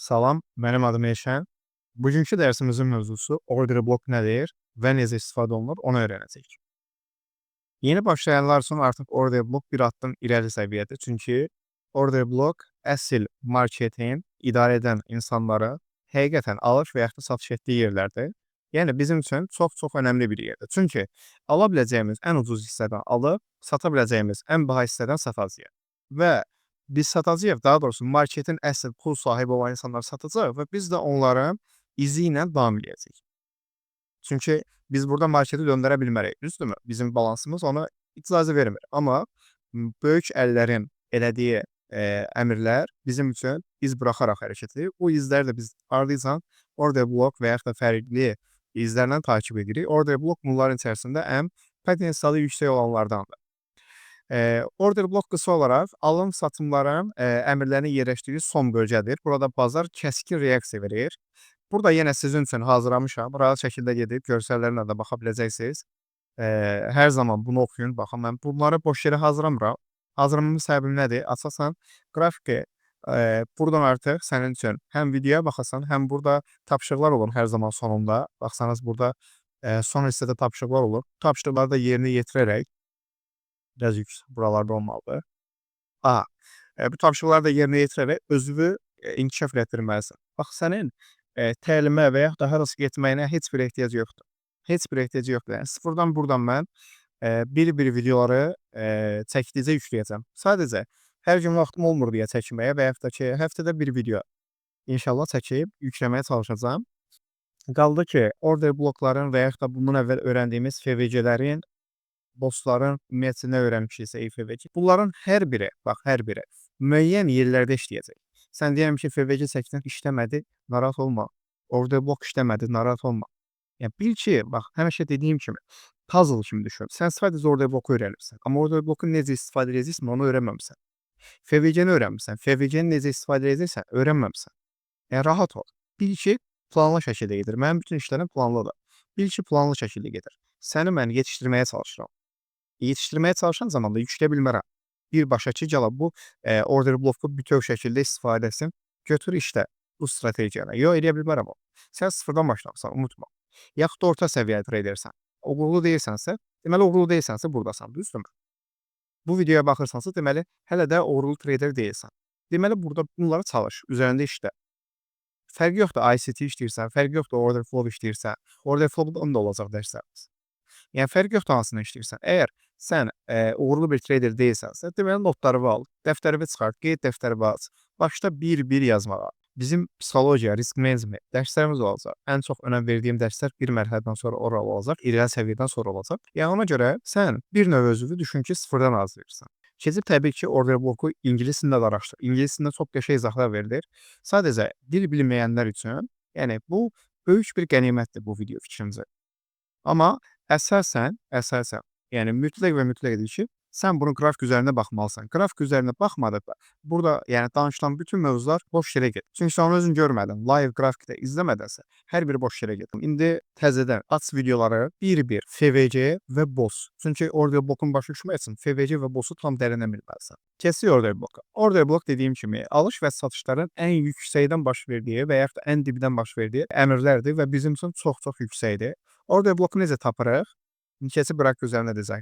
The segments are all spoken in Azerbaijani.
Salam, mənim adım Eşən. Bugünkü dərsimizin mövzusu order block nədir və necə istifadə olunur, onu öyrənəcəyik. Yeni başlayanlar üçün artıq order block bir addım irəli səviyyədir. Çünki order block əsl marketin idarə edən insanlara həqiqətən alış və yaxud da satış etdiyi yerlərdir. Yəni bizim üçün çox-çox önəmli bir yerdir. Çünki ala biləcəyimiz ən ucuz hissədən alıb, sata biləcəyimiz ən baha hissədən satacağıq. Və biz satacağıq, daha doğrusu marketin əsl pul sahibi olan insanlar satacaq və biz də onların izi ilə davam edəcəyik. Çünki biz burada marketi döndərə bilmərik, düzdürmü? Bizim balansımız ona icazə vermir. Amma böyük əllərin elədiyi əmrlər bizim üçün iz buraxaraq hərəkət edir. Bu izləri də biz ardınca order block və yaxud da fərqli izlərlə takib edirik. Order block bunların içərisində ən potensialı yüksək olanlardandır. Order block qısa olaraq alım-satımların əmrlərinin yerləşdiyi son bölgədir. Burada bazar kəskin reaksiya verir. Burada yenə sizin üçün hazırlamışam. Rahat şəkildə gedib görsəllərinə də baxa biləcəksiniz. Hər zaman bunu oxuyun. Baxın, mən bunları boş yerə hazırlamıram. Hazırlamamın səbəbi nədir? Açasan qrafiki, buradan artıq sənin üçün həm videoya baxasan, həm burada tapşırıqlar olur hər zaman sonunda. Baxsanız burada son hissədə tapşırıqlar olur. Tapşırıqları da yerinə yetirərək biraz buralarda olmalıdır. Bu tapşırıqları da yerinə yetirərək özünü inkişaf etdirməlisən. Bax, sənin təlimə və yaxud da harasa getməyinə heç bir ehtiyac yoxdur. Heç bir ehtiyac yoxdur. Yəni sıfırdan buradan mən bir-bir videoları çəkdikcə yükləyəcəm. Sadəcə hər gün vaxtım olmur deyə çəkməyə və yaxud da ki, həftədə bir video inşallah çəkib yükləməyə çalışacağam. Qaldı ki, order blokların və yaxud da bundan əvvəl öyrəndiyimiz FVC-lərin, bossların ümumiyyətlə nə öyrənmişiksə FVC. Bunların hər biri, bax hər biri müəyyən yerlərdə işləyəcək. Sən deyirəm ki, FVC çəkdin, işləmədi, narahat olma. Order block işləmədi, narahat olma. Yəni bil ki, bax həmişə dediyim kimi, puzzle kimi düşün. Sən sadəcə order bloku öyrənirsən, amma order bloku necə istifadə edəcəksən, onu öyrənməmisən. FVC-ni öyrənmirsən, FVC-ni necə istifadə edəcəksən, öyrənməmisən. Yəni rahat ol. Bil ki, planlı şəkildə gedir. Mənim bütün işlərim planlıdır. Bil ki, planlı şəkildə gedir. Səni mən yetişdirməyə çalışıram. Yetişdirməyə çalışan zamanda yükləyə bilmərəm. Birbaşa ki, gələ bu order bloku bütöv şəkildə istifadə etsin, götür işlə bu strategiyanı. Yox, eləyə bilmərəm o. Sən sıfırdan başlamısan, unutma. Yaxud da orta səviyyədə trade edirsən. Uğurlu deyilsənsə, deməli uğurlu deyilsənsə buradasan, düzdürmü? Bu videoya baxırsansa, deməli hələ də uğurlu trader deyilsən. Deməli burada bunları çalış, üzərində işlə. Fərqi yoxdur, ICT işləyirsən, fərqi yoxdur, order flow işləyirsən. Order flow-dan da olacaq dərslərimiz. Yəni fərqi yoxdur hansını işləyirsən. Əgər sən uğurlu bir trader deyilsənsə, deməli notları al, dəftərini çıxart, qeyd dəftərini aç. Başda bir-bir yazmağa. Bizim psixologiya, risk menecment dərslərimiz olacaq. Ən çox önəm verdiyim dərslər bir mərhələdən sonra oral olacaq, irəli səviyyədən sonra olacaq. Yəni ona görə sən bir növ özünü düşün ki, sıfırdan hazırlayırsan. Keçib təbii ki, order bloku ingilis dilində də araşdır. İngilis dilində çox qəşəng izahlar verilir. Sadəcə dil bilməyənlər üçün, yəni bu böyük bir qənimətdir bu video fikrimcə. Amma əsasən, yəni mütləq və mütləqdir ki, sən bunun qrafik üzərində baxmalısan. Qrafik üzərində baxmadıqda, burada yəni danışılan bütün mövzular boş yerə gedir. Çünki sən onu özün görmədin, live qrafikdə izləmədənsə, hər biri boş yerə gedir. İndi təzədən aç videoları bir-bir FVC və boss. Çünki order blokun başa düşmək üçün FVC və bossu tam dərinə bilməlisən. Keçik order bloka. Order blok dediyim kimi, alış və satışların ən yüksəkdən baş verdiyi və yaxud da ən dibdən baş verdiyi əmrlərdir və bizim üçün çox-çox yüksəkdir. Order bloku necə tapırıq? Keçib qrafik üzərində də izah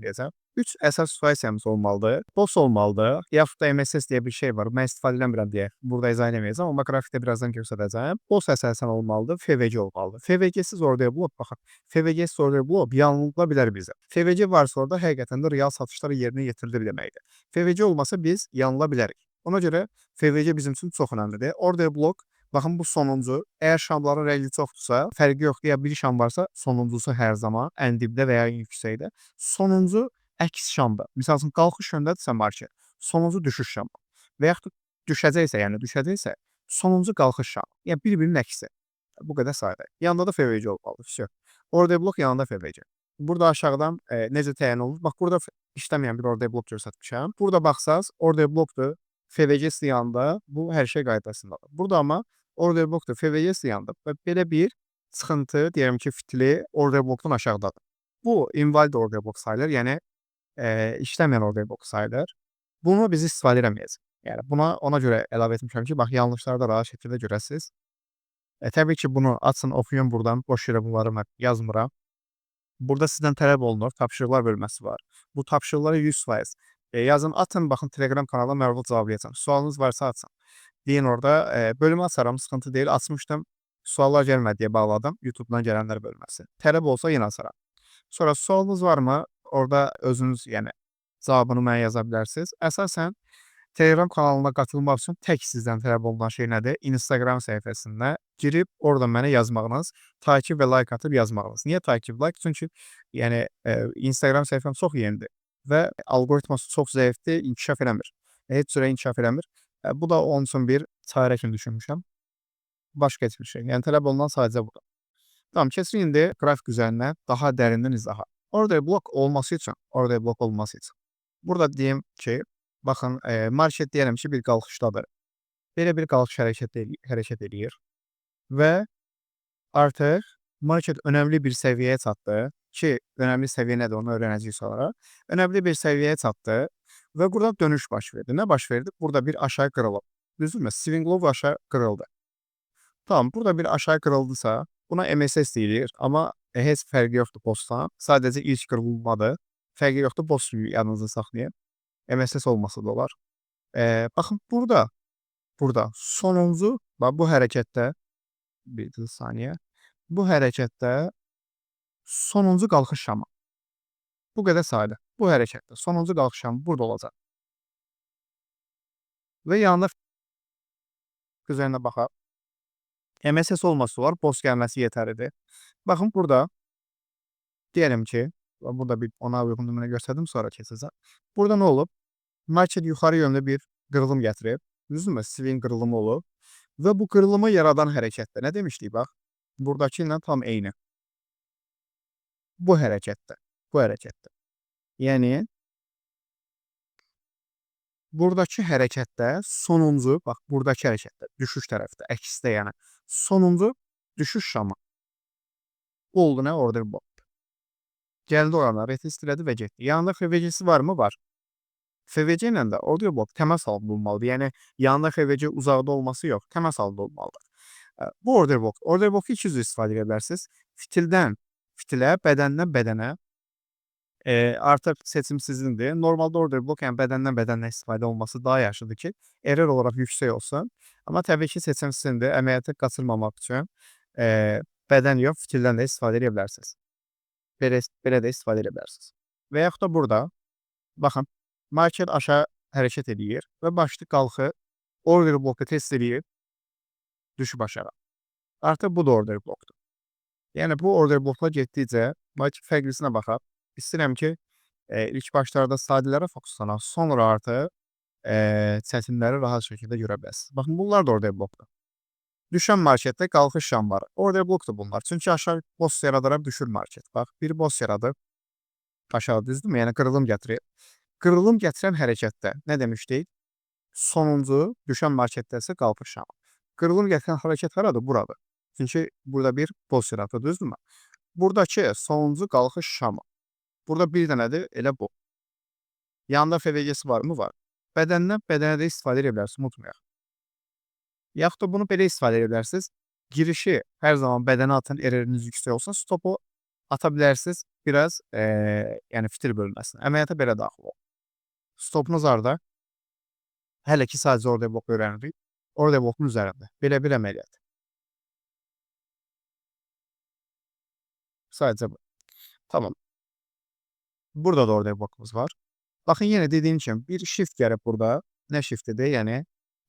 3 əsas situasiyamız olmalıdır. Boss olmalıdır. Yaxud da MSS deyə bir şey var. Mən istifadə eləmirəm deyə burada izah eləməyəcəm, amma qrafikdə birazdan göstərəcəm. Boss əsasən olmalıdır, FVC olmalıdır. FVC-siz order blok, baxın, FVC-siz order blok yanıla bilər bizə. FVC varsa orada həqiqətən də real satışları yerinə yetirilir deməkdir. FVC olmasa biz yanıla bilərik. Ona görə FVC bizim üçün çox önəmlidir. Order blok, baxın bu sonuncu. Əgər şamların rəngi çoxdursa, fərqi yoxdur. Ya bir şam varsa, sonuncusu hər zaman ən dibdə və ya ən yüksəkdə. Sonuncu əks şamdır. Məsəl üçün, qalxış yöndədirsə market, sonuncu düşüş şamı. Və yaxud da düşəcəksə, sonuncu qalxış şamı. Yəni bir-birinin əksi. Bu qədər sadə. Yanında da FVC olmalıdır. Order blok yanında FVC. Burada aşağıdan necə təyin olunur? Bax, burada işləməyən bir order blok göstərmişəm. Burada baxsaz, order blokdur. FVC yanında bu hər şey qaydasındadır. Burada amma order blokdur, FVC yanında və belə bir sıxıntı, deyirəm ki, fitili order blokdan aşağıdadır. Bu invalid order blok sayılır, yəni işləməyən order blok sayılır. Bunu biz istifadə edəməyəcək. Yəni buna ona görə əlavə etmişəm ki, bax yanlışları da rahat şəkildə görəsiz. Təbii ki, bunu açın, oxuyun burdan. Boş yerə bunları mən yazmıram. Burada sizdən tələb olunur, tapşırıqlar bölməsi var. Bu tapşırıqları 100% yazın, atın, baxın Telegram kanalına məlumat cavablayacağam. Sualınız varsa atın. Deyin orada, bölümü açaram, sıxıntı deyil. Açmışdım, suallar gəlmədi deyə bağladım. YouTube-dan gələnlər bölməsi. Tələb olsa yenə açaram. Sonra sualınız varmı? Orada özünüz, yəni cavabını mənə yaza bilərsiniz. Əsasən Telegram kanalına qatılmaq üçün tək sizdən tələb olunan şey nədir? Instagram səhifəsinə girib orada mənə yazmağınız, takib və like atıb yazmağınız. Niyə takib, like? Çünki yəni Instagram səhifəm çox yenidir və alqoritması çox zəifdir, inkişaf eləmir. Heç cürə inkişaf eləmir. Bu da onun üçün bir çarə kimi düşünmüşəm. Başqa heç bir şey. Yəni tələb olunan sadəcə budur. Tamam, keçin indi qrafik üzərinə daha dərindən izaha. Order blok olması üçün, order blok olması üçün. Burada deyim ki, baxın, market deyərəm ki, bir qalxışdadır. Belə bir qalxış hərəkət eləyir və artıq market önəmli bir səviyyəyə çatdı ki, önəmli səviyyə nədir onu öyrənəcəyik sonra. Önəmli bir səviyyəyə çatdı və burada dönüş baş verdi. Nə baş verdi? Burada bir aşağı qırılıb. Düzdürmü? Swing low aşağı qırıldı. Tamam, burada bir aşağı qırıldısa, buna MSS deyilir, amma heç fərqi yoxdur postdan. Sadəcə ilk qırılmadır. Fərqi yoxdur, post kimi yadınızda saxlayın. MSS olmasa da olar. Baxın burada sonuncu, bax bu hərəkətdə, bir saniyə, bu hərəkətdə sonuncu qalxış şamı. Bu qədər sadə. Bu hərəkətdə sonuncu qalxış şamı burada olacaq. Və yanında üzərinə baxaq. MSS olması var, post gəlməsi yetərlidir. Baxın burada, deyəlim ki, burada bir ona uyğun nümunə göstərdim, sonra keçəcəm. Burada nə olub? Market yuxarı yönlü bir qırılım gətirib. Düzdürmü? Swing qırılımı olub. Və bu qırılımı yaradan hərəkətdə nə demişdik bax? Buradakı ilə tam eyni. Bu hərəkətdə. Bu hərəkətdə. Yəni buradakı hərəkətdə sonuncu, bax buradakı hərəkətdə, düşüş tərəfdə, əksdə yəni. Sonuncu düşüş şamı. Bu oldu nə? Order block. Gəldi orana, retest elədi və getdi. Yanında FVC-si varmı? Var. FVC ilə də order block təməs halında olmalıdır. Yəni yanında FVC uzaqda olması yox, təməs halında olmalıdır. Bu order block. Order block-u iki cür istifadə edə bilərsiniz. Fitildən fitilə, bədəndən bədənə. Artıq seçim sizindir. Normalda order block, yəni bədəndən bədənə istifadə olması daha yaxşıdır ki, error olaraq yüksək olsun. Amma təbii ki, seçim sizindir. Əməliyyatı qaçırmamaq üçün bədən yox, fitildən də istifadə edə bilərsiniz. Belə də istifadə edə bilərsiniz. Və yaxud da burada, baxın, market aşağı hərəkət edir və başlı qalxı order bloku test edir, düşüb aşağı. Artıq bu da order blokdur. Yəni bu order blokla getdikcə market fərqlisinə baxaq. İstəyirəm ki, ilk başlarda sadələrə fokuslanaq, sonra artıq çətinləri rahat şəkildə görə biləsiniz. Baxın, bunlar da order blokdur. Düşən marketdə qalxış şam var. Order blokdur bunlar. Çünki aşağı boss yaradaraq düşür market. Bax, bir boss yaradır. Aşağı düzdürmü? Yəni qırılım gətirir. Qırılım gətirən hərəkətdə nə demişdik? Sonuncu düşən marketdə isə qalxış şamı. Qırılım gətirən hərəkət haradır? Buradır. Çünki burada bir boss yaradır, düzdürmü? Buradakı sonuncu qalxış şamı. Burada bir dənədir, elə bu. Yanında FVG-si varmı? Var. Bədəndən bədənə də istifadə edə bilərsiniz, unutmayaq. Yaxud da bunu belə istifadə edə bilərsiniz. Girişi hər zaman bədənə atın, erroriniz yüksək olsun. Stopu ata bilərsiniz biraz, yəni fitil bölməsinə. Əməliyyata belə daxil olun. Stopunuz harda? Hələ ki, sadəcə order bloku öyrənirik. Order blokun üzərində. Belə bir əməliyyat. Sadəcə bu. Tamam. Burada da order blokumuz var. Baxın, yenə dediyim kimi bir shift gəlib burada. Nə shiftidir? Yəni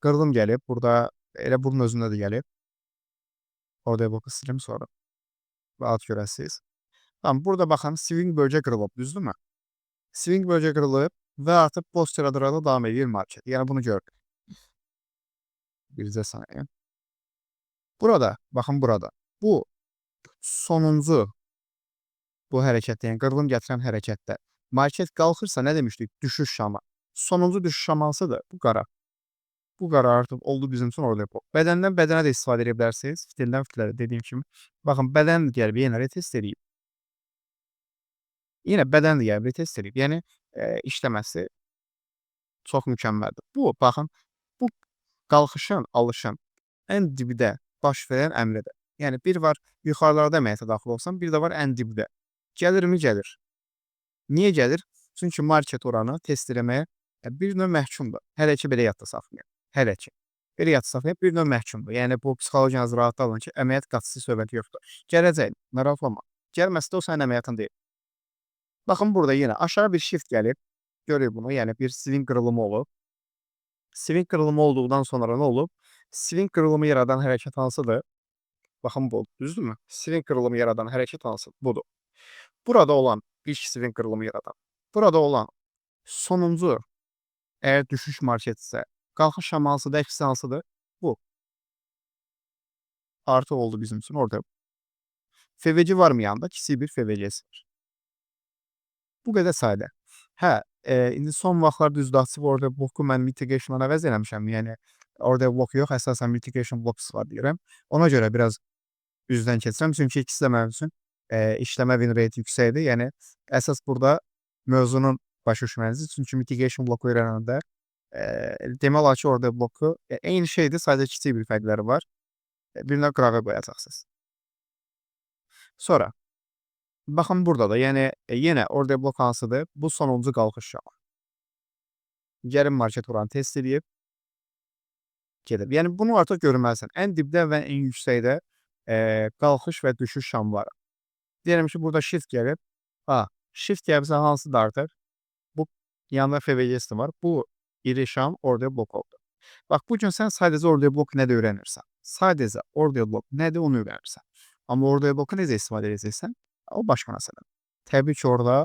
qırılım gəlib. Burada elə bunun özündə də gəlib. Order bloku silim sonra. Rahat görəsiniz. Tamam, burada baxın, swing bölgə qırılıb, düzdürmü? Swing bölgə qırılıb və artıq post yaradıraqda davam edir market. Yəni bunu gördük. Bircə saniyə. Burada, baxın burada. Bu sonuncu bu hərəkətdə, yəni qırılım gətirən hərəkətdə market qalxırsa nə demişdik? Düşüş şamı. Sonuncu düşüş şamı hansıdır? Bu qara. Bu qara artıq oldu bizim üçün order block. Bədəndən bədənə də istifadə edə bilərsiniz. Fitildən fitilə dediyim kimi. Baxın, bədən gəlib yenə retest edib. Yenə bədən də gəlib retest edib. Yəni işləməsi çox mükəmməldir. Bu, baxın, qalxışın, alışın ən dibdə baş verən əmrdir. Yəni bir var yuxarılarda əməliyyata daxil olsan, bir də var ən dibdə. Gəlirmi? Gəlir. Niyə gəlir? Çünki market oranı test eləməyə bir növ məhkumdur. Hələ ki belə yadda saxlayın. Hələ ki. Belə yadda saxlayın, bir növ məhkumdur. Yəni bu psixologiyanızı rahat alın ki, əməliyyat qaçısı söhbəti yoxdur. Gələcək, narahat olma. Gəlməsə də o sənin əməliyyatın deyil. Baxın burada yenə aşağı bir shift gəlib. Görürük bunu. Yəni bir swing qırılımı olub. Swing qırılımı olduqdan sonra nə olub? Swing qırılımı yaradan hərəkət hansıdır? Baxın bu, düzdürmü? Swing qırılımı yaradan hərəkət hansıdır? Budur. Burada olan ilk swing qırılımı yaradan. Burada olan sonuncu, əgər düşüş marketdirsə, qalxış şam hansıdır, əksi hansıdır? Bu. Artı oldu bizim üçün orada. FVC varmı yanında? Kiçik bir FVC'si var. Bu qədər sadə. Hə, indi son vaxtlar düzdür, açıb orada bloku mən mitigation-dan əvəz eləmişəm. Yəni orada blok yox, əsasən mitigation blocks var deyirəm. Ona görə biraz üzdən keçirəm. Çünki ikisi də mənim üçün işləmə win rate yüksəkdir. Yəni əsas burada mövzunun başa düşmənizdir. Çünki mitigation bloku öyrənəndə demək olar ki, orada bloku eyni şeydir, sadəcə kiçik bir fərqləri var. Birinə qırağa qoyacaqsınız. Sonra baxın burada da, yəni yenə orada blok hansıdır? Bu sonuncu qalxış şamı. Gəlin market oranı test edib gedib. Yəni bunu artıq görməlisən. Ən dibdə və ən yüksəkdə qalxış və düşüş şamı var. Deyirəm ki, burada shift gəlib. Shift gəlibsə hansıdır artıq? Bu yanında FVC-si var. Bu iri şam orada blok oldu. Bax, bu gün sən sadəcə orada blok nədir öyrənirsən. Sadəcə orada blok nədir onu öyrənirsən. Amma orada bloku necə istifadə edəcəksən, o başqa məsələ. Təbii ki, orada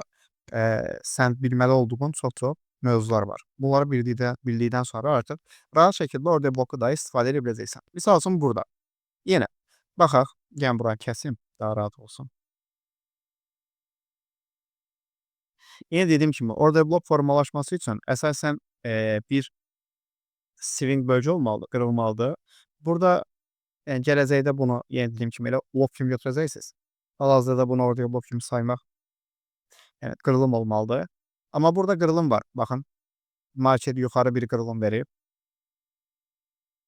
sən bilməli olduğun çox-çox mövzular var. Bunları bildikdən sonra artıq rahat şəkildə orada bloku da istifadə edə biləcəksən. Misal üçün burada. Yenə baxaq, gəlin buranı kəsim, daha rahat olsun. Yenə dediyim kimi, orada blok formalaşması üçün əsasən bir swing bölgə olmalıdır, qırılmalıdır. Burada gələcəkdə bunu yenə dediyim kimi elə blok kimi götürəcəksiniz. Hal-hazırda bunu orada blok kimi saymaq qırılım olmalıdır. Amma burada qırılım var. Baxın, market yuxarı bir qırılım verib.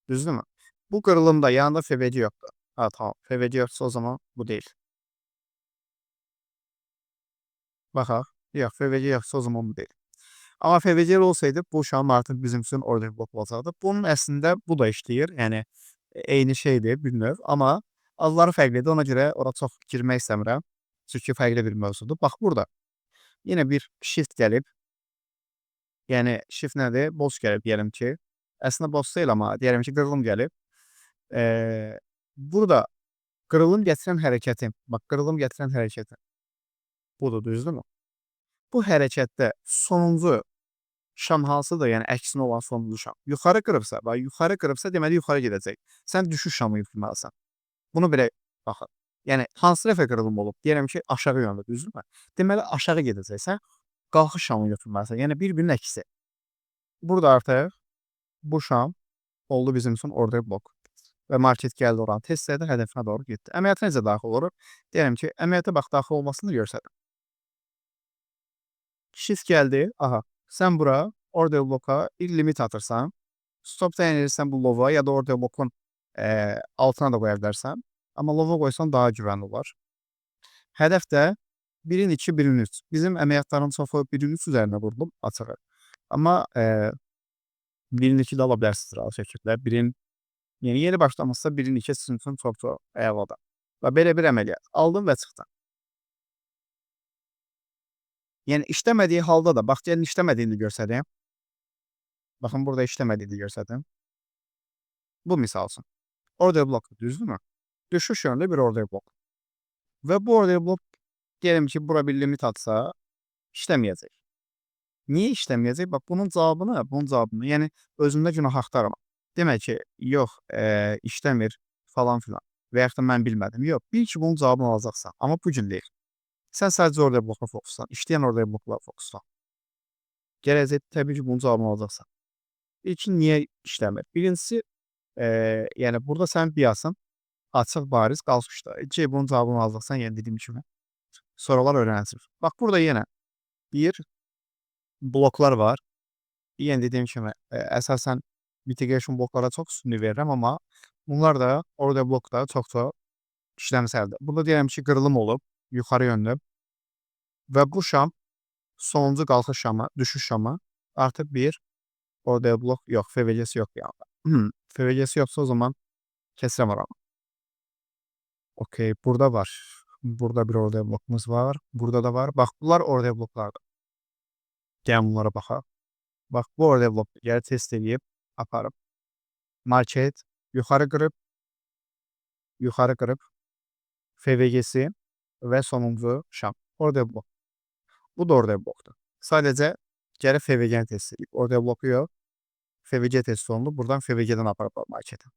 Düzdürmü? Bu qırılımda yanında FVC yoxdur. Tamam. FVC yoxdursa o zaman bu deyil. Baxaq. Yox, FVC yoxdursa o zaman bu deyil. Amma FVC olsaydı bu şam artıq bizim üçün orada blok olacaqdı. Bunun əslində bu da işləyir. Yəni eyni şeydir bir növ. Amma adları fərqlidir. Ona görə ora çox girmək istəmirəm. Çünki fərqli bir mövzudur. Bax burada. Yenə bir shift gəlib. Yəni shift nədir? Boss gəlib deyəlim ki. Əslində boss deyil, amma deyəlim ki, qırılım gəlib. Burada qırılım gətirən hərəkətim. Bax, qırılım gətirən hərəkətim. Budur, düzdürmü? Bu hərəkətdə sonuncu şam hansıdır? Yəni əksinə olan sonuncu şam. Yuxarı qırıbsa, deməli yuxarı gedəcək. Sən düşüş şamı götürməlisən. Bunu belə baxın. Yəni hansı dəfə qırılım olub? Deyirəm ki, aşağı yönlü, düzdürmü? Deməli aşağı gedəcəksən, qalxış şamı götürməlisən. Yəni bir-birinin əksi. Burada artıq bu şam oldu bizim üçün order blok. Və market gəldi oranı test edə hədəfinə doğru getdi. Əməliyyata necə daxil oluruq? Deyirəm ki, əməliyyata bax, daxil olmasını görsədim. Shift gəldi. Sən bura order bloka bir limit atırsan. Stop təyin edirsən bu lova ya da order blokun altına da qoya bilərsən. Amma lova qoysan daha güvənli olar. Hədəf də 1-in 2, 1-in 3. Bizim əməliyyatların çoxu 1-in 3 üzərində qurulub açığı. Amma 1-in 2 də ala bilərsiniz rahat şəkildə. Yəni yeni başlamışsa 1-in 2 sizin üçün çox-çox əladır. Və belə bir əməliyyat. Aldın və çıxdın. Yəni işləmədiyi halda da, bax, gəlin işləmədiyini görsədim. Baxın, burada işləmədiyini görsədim. Bu misal üçün. Order blok, düzdürmü? Düşüş yönlü bir order blok. Və bu order blok deyəlim ki, bura bir limit atsa işləməyəcək. Niyə işləməyəcək? Bax, bunun cavabını, yəni özümdə günah axtarma. Demək ki, yox, işləmir falan filan və yaxud da mən bilmədim. Yox, bil ki, bunun cavabını alacaqsan. Amma bu gün deyil. Sən sadəcə orada bloka fokuslan. İşləyən orada bloklara fokuslan. Gələcəkdə təbii ki, bunun cavabını alacaqsan. İlkin niyə işləmir? Birincisi, yəni burada sənin biasın açıq, bariz qalmışdır. İki, bunun cavabını alacaqsan, yəni dediyim kimi. Sorular öyrənəcək. Bax, burada yenə bir bloklar var. Yəni dediyim kimi, əsasən mitigation bloklara çox üstünlük verirəm, amma bunlar da order blokda çox işləmsəldir. Burada deyirəm ki, qırılım olub yuxarı yönlü və bu şam sonuncu qalxış şamı, düşüş şamı artıq bir order blok yox, FVC-si yox yanında. FVC-si yoxsa o zaman kəsirəm oranı. Okey, burada var. Burada bir order blokumuz var. Burada da var. Bax, bunlar order bloklardır. Gəlin bunlara baxaq. Bax, bu order blok gəlir test edib, aparıb. Market yuxarı qırıb, FVC-si və sonuncu şam. Order blok. Bu da order blokdur. Sadəcə gəlib FVC-ni test edib. Order bloku yox. FVC test olundu. Buradan FVC-dən aparıblar marketə.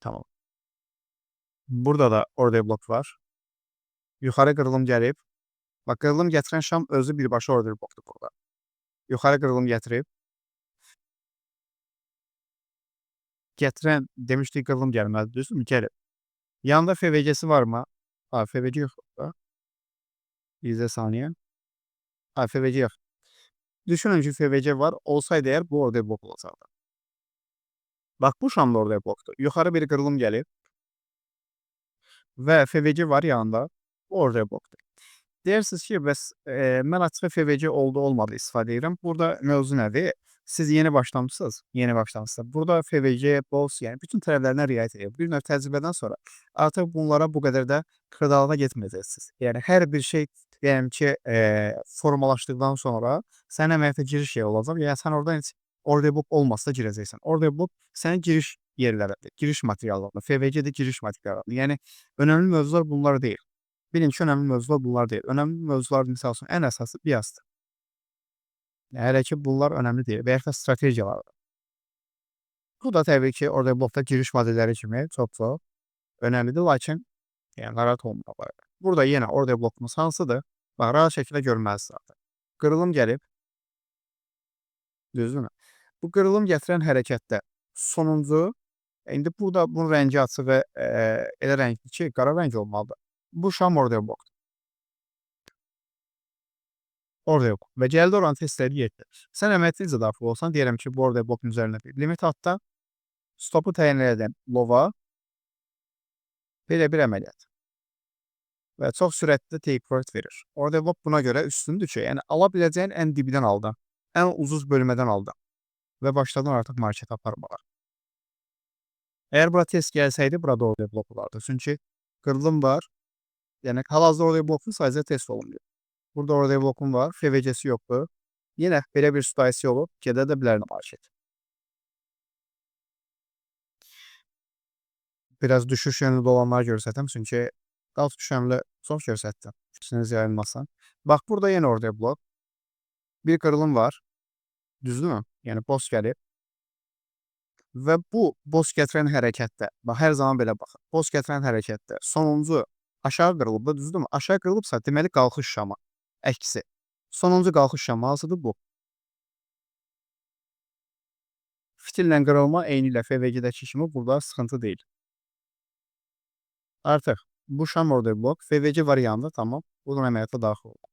Tamam. Burada da order blok var. Yuxarı qırılım gəlib. Bax, qırılım gətirən şam özü birbaşa order blokdur burada. Yuxarı qırılım gətirib. Gətirən demişdik qırılım gəlməlidir, düzdürmü? Gəlib. Yanında FVC-si varmı? Ha, FVC yox burada. İzlə saniyə. Ha, FVC yox. Düşünün ki, FVC var. Olsaydı əgər bu order blok olacaqdı. Bax, bu şam da order blokdur. Yuxarı bir qırılım gəlib. Və FVC var yanında. Bu order blokdur. Deyirsiniz ki, bəs mən açığı FVC oldu, olmadı istifadə edirəm. Burada mövzu nədir? Siz yeni başlamısınız. Burada FVC, BOS, yəni bütün tələblərinə riayət edir. Bir növ təcrübədən sonra artıq bunlara bu qədər də xırdalığa getməyəcəksiniz. Yəni hər bir şey deyəm ki, formalaşdıqdan sonra sənin əməliyyata giriş yeri olacaq. Yəni sən oradan heç order book olmasa girəcəksən. Order book sənin giriş yerləridir, giriş materiallarıdır. FVC də giriş materiallarıdır. Yəni önəmli mövzular bunlar deyil. Bilin ki, önəmli mövzular bunlar deyil. Önəmli mövzular misal üçün ən əsası BIAS-dır. Hələ ki, bunlar önəmli deyil və yaxud da strategiyalardır. Bu da təbii ki, order blokda giriş modelləri kimi çox önəmlidir, lakin yəni narahat olmamalı. Burada yenə order blokumuz hansıdır? Bax, rahat şəkildə görməlisiniz artıq. Qırılım gəlib, düzdürmü? Bu qırılım gətirən hərəkətdə sonuncu, indi burada bunun rəngi açıq və elə rəngli ki, qara rəng olmalıdır. Bu şam order blokdur. Orada yox. Və gəldi oranı testləri yetdir. Sən əməliyyatı necə daxil olsan, deyirəm ki, bu order blokun üzərində bir limit atda, stopu təyin edən lova belə bir əməliyyat. Və çox sürətli take profit verir. Order blok buna görə üstündür ki, yəni ala biləcəyin ən dibidən aldı, ən uzun bölmədən aldı və başladın artıq marketə aparmağa. Əgər bura test gəlsəydi, burada order blok olardı. Çünki qırılım var, yəni hal-hazırda order blokun sadəcə test olunmuyor. Burada order blokum var, FVC-si yoxdur. Yenə belə bir situasiya olub, gedə də bilər market. Biraz düşüş yönlü olanlar göstərdim, çünki qalxış yönlü çox göstərdim. Fikriniz yayılmasın. Bax, burada yenə order blok. Bir qırılım var, düzdürmü? Yəni boss gəlib. Və bu boss gətirən hərəkətdə, bax, hər zaman belə baxın. Boss gətirən hərəkətdə sonuncu aşağı qırılıb da, düzdürmü? Aşağı qırılıbsa, deməli qalxış şamı. Əksi. Sonuncu qalxış şamı hansıdır? Bu. Fitillə qırılma eyni ilə FVC-dəki kimi burada sıxıntı deyil. Artıq bu şam order blok, FVC var yanında, tamam. Bunun əməliyyata daxil olur.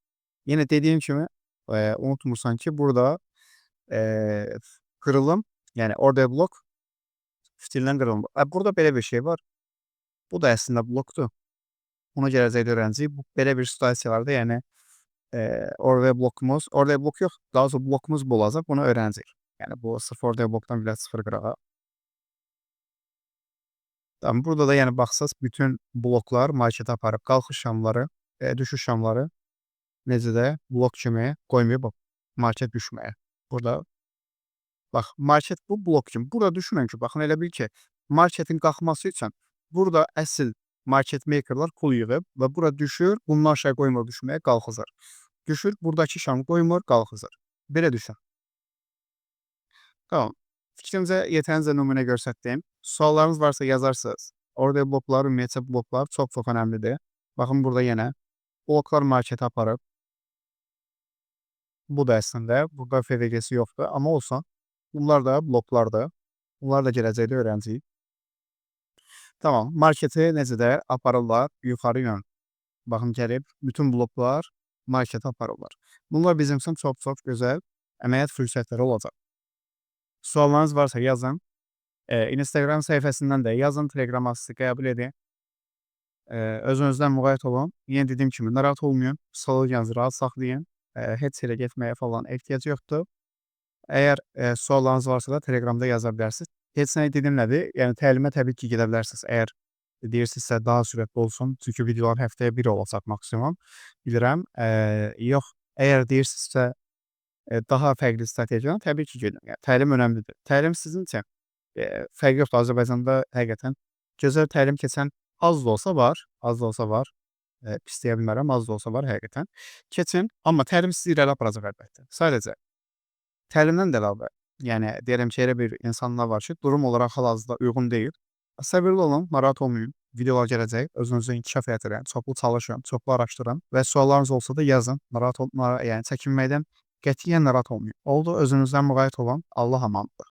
Yenə dediyim kimi, unutmursan ki, burada qırılım, yəni order blok fitillə qırılma. Burada belə bir şey var. Bu da əslində blokdur. Ona gələcəkdə öyrənəcəyik. Belə bir situasiyalarda, yəni order blok yox, daha sonra blokumuz bu olacaq, bunu öyrənəcəyik. Yəni bu sırf order blokdan biraz sıfır qırağa. Tamam, burada da yəni baxsaz bütün bloklar marketə aparıb qalxış şamları, düşüş şamları necə də blok kimi qoymayıb market düşməyə. Burada bax, market bu blok kimi. Burada düşünün ki, baxın elə bil ki, marketin qalxması üçün burada əsl market makerlar pul yığıb və bura düşür, bundan aşağı qoymur düşməyə, qalxızır. Düşür, buradakı şam qoymur, qalxızır. Belə düşün. Tamam. Fikrimizə yetərincə nümunə göstərdim. Suallarınız varsa yazarsınız. Orada bloklar, ümumiyyətcə bloklar çox önəmlidir. Baxın, burada yenə bloklar marketə aparıb. Bu da əslində, burada FVC-si yoxdur, amma olsun. Bunlar da bloklardır. Bunlar da gələcəkdə öyrənəcəyik. Tamam, marketi necə də aparırlar yuxarı yön. Baxın, gəlib bütün bloklar marketə aparırlar. Bunlar bizim üçün çox gözəl əməliyyat fürsətləri olacaq. Suallarınız varsa yazın. Instagram səhifəsindən də yazın, Telegram sizi qəbul edin. Özünüzdən müğayət olun. Yenə dediyim kimi narahat olmayın, psixologiyanızı rahat saxlayın. Heç yerə getməyə falan ehtiyac yoxdur. Əgər suallarınız varsa da Telegramda yaza bilərsiniz. Heç nə dediyim nədir? Yəni təlimə təbii ki, gedə bilərsiniz. Əgər deyirsinizsə daha sürətli olsun, çünki videolar həftəyə 1 olacaq maksimum, bilirəm. Yox, əgər deyirsinizsə daha fərqli strategiyalar təbii ki, gedin. Yəni təlim önəmlidir. Təlim sizin üçün fərqi yoxdur. Azərbaycanda həqiqətən gözəl təlim keçən az da olsa var, az da olsa var. Pis deyə bilmərəm, az da olsa var həqiqətən. Keçin, amma təlim sizi irəli aparacaq əlbəttə. Sadəcə təlimdən də əlavə, yəni deyirəm ki, elə bir insanlar var ki, durum olaraq hal-hazırda uyğun deyil. Səbirli olun, narahat olmayın. Videolar gələcək. Özünüzü inkişaf etdirin, çoxlu çalışın, çoxlu araşdırın və suallarınız olsa da yazın. Yəni çəkinməkdən qətiyyən narahat olmayın. Oldu, özünüzdən müğayət olun. Allah amandır.